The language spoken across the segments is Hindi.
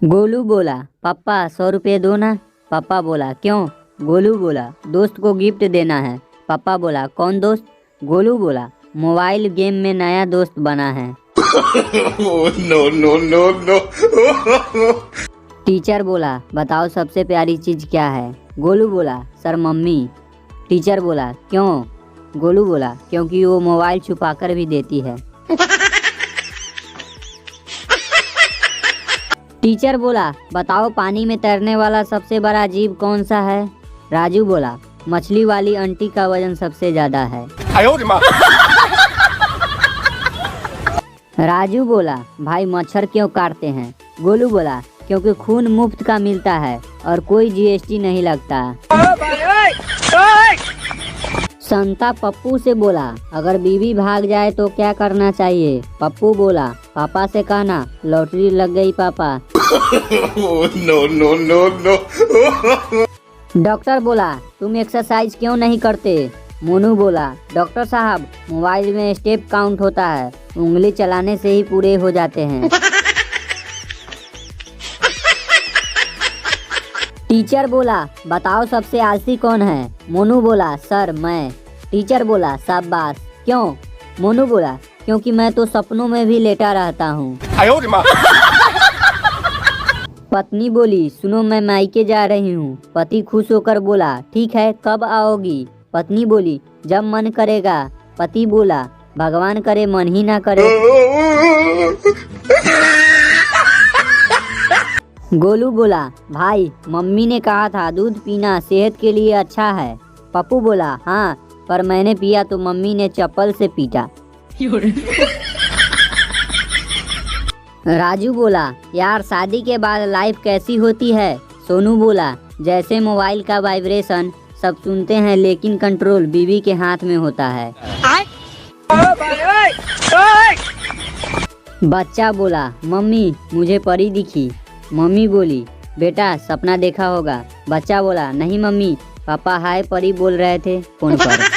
गोलू बोला, पापा 100 रुपये दो ना। पापा बोला, क्यों? गोलू बोला, दोस्त को गिफ्ट देना है। पापा बोला, कौन दोस्त? गोलू बोला, मोबाइल गेम में नया दोस्त बना है। No no no no. Teacher बोला, बताओ सबसे प्यारी चीज़ क्या है? गोलू बोला, सर मम्मी। टीचर बोला, क्यों? गोलू बोला, क्योंकि वो मोबाइल छुपा कर भी देती है। टीचर बोला, बताओ पानी में तैरने वाला सबसे बड़ा जीव कौन सा है? राजू बोला, मछली वाली आंटी का वजन सबसे ज्यादा है। राजू बोला, भाई मच्छर क्यों काटते हैं? गोलू बोला, क्योंकि खून मुफ्त का मिलता है और कोई जीएसटी नहीं लगता। संता पप्पू से बोला, अगर बीवी भाग जाए तो क्या करना चाहिए? पप्पू बोला, पापा से कहना लॉटरी लग गई पापा। No no no no. Doctor बोला, तुम एक्सरसाइज क्यों नहीं करते? मोनू बोला, डॉक्टर साहब मोबाइल में स्टेप काउंट होता है, उंगली चलाने से ही पूरे हो जाते हैं। टीचर बोला, बताओ सबसे आलसी कौन है? मोनू बोला, सर मैं। टीचर बोला, शाबाश। क्यों? मोनू बोला, क्योंकि मैं तो सपनों में भी लेटा रहता हूँ। पत्नी बोली, सुनो मैं मायके जा रही हूँ। पति खुश होकर बोला, ठीक है, कब आओगी? पत्नी बोली, जब मन करेगा। पति बोला, भगवान करे मन ही ना करे। गोलू बोला, भाई मम्मी ने कहा था दूध पीना सेहत के लिए अच्छा है। पप्पू बोला, हाँ, पर मैंने पिया तो मम्मी ने चप्पल से पीटा। राजू बोला, यार शादी के बाद लाइफ कैसी होती है? सोनू बोला, जैसे मोबाइल का वाइब्रेशन सब सुनते हैं लेकिन कंट्रोल बीवी के हाथ में होता है। बच्चा बोला, मम्मी मुझे परी दिखी। मम्मी बोली, बेटा सपना देखा होगा। बच्चा बोला, नहीं मम्मी, पापा हाय परी बोल रहे थे फोन पर।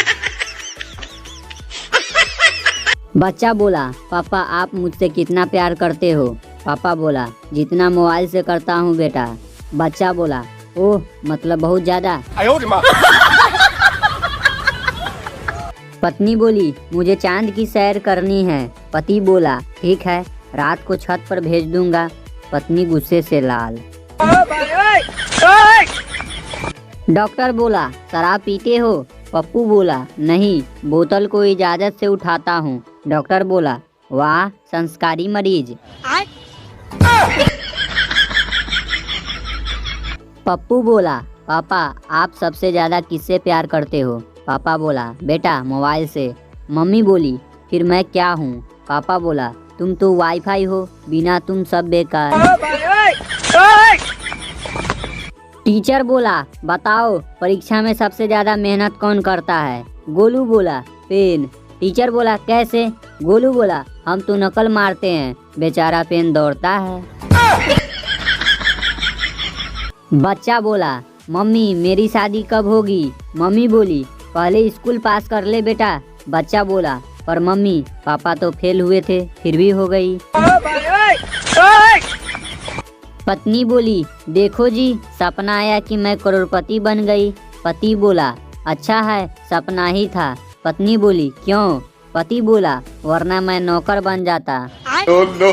बच्चा बोला, पापा आप मुझसे कितना प्यार करते हो? पापा बोला, जितना मोबाइल से करता हूँ बेटा। बच्चा बोला, ओह मतलब बहुत ज्यादा। पत्नी बोली, मुझे चांद की सैर करनी है। पति बोला, ठीक है, रात को छत पर भेज दूंगा। पत्नी गुस्से से लाल। डॉक्टर बोला, शराब पीते हो? पप्पू बोला, नहीं, बोतल को इजाजत से उठाता हूँ। डॉक्टर बोला, वाह संस्कारी मरीज। पप्पू बोला, पापा आप सबसे ज्यादा किससे प्यार करते हो? पापा बोला, बेटा मोबाइल से। मम्मी बोली, फिर मैं क्या हूँ? पापा बोला, तुम तो वाईफाई हो, बिना तुम सब बेकार। टीचर बोला, बताओ परीक्षा में सबसे ज्यादा मेहनत कौन करता है? गोलू बोला, पेन। टीचर बोला, कैसे? गोलू बोला, हम तो नकल मारते हैं, बेचारा पेन दौड़ता है। बच्चा बोला, मम्मी मेरी शादी कब होगी? मम्मी बोली, पहले स्कूल पास कर ले बेटा। बच्चा बोला, पर मम्मी पापा तो फेल हुए थे, फिर भी हो गई। पत्नी बोली, देखो जी सपना आया कि मैं करोड़पति बन गई। पति बोला, अच्छा है, सपना ही था। पत्नी बोली, क्यों? पति बोला, वरना मैं नौकर बन जाता। No no.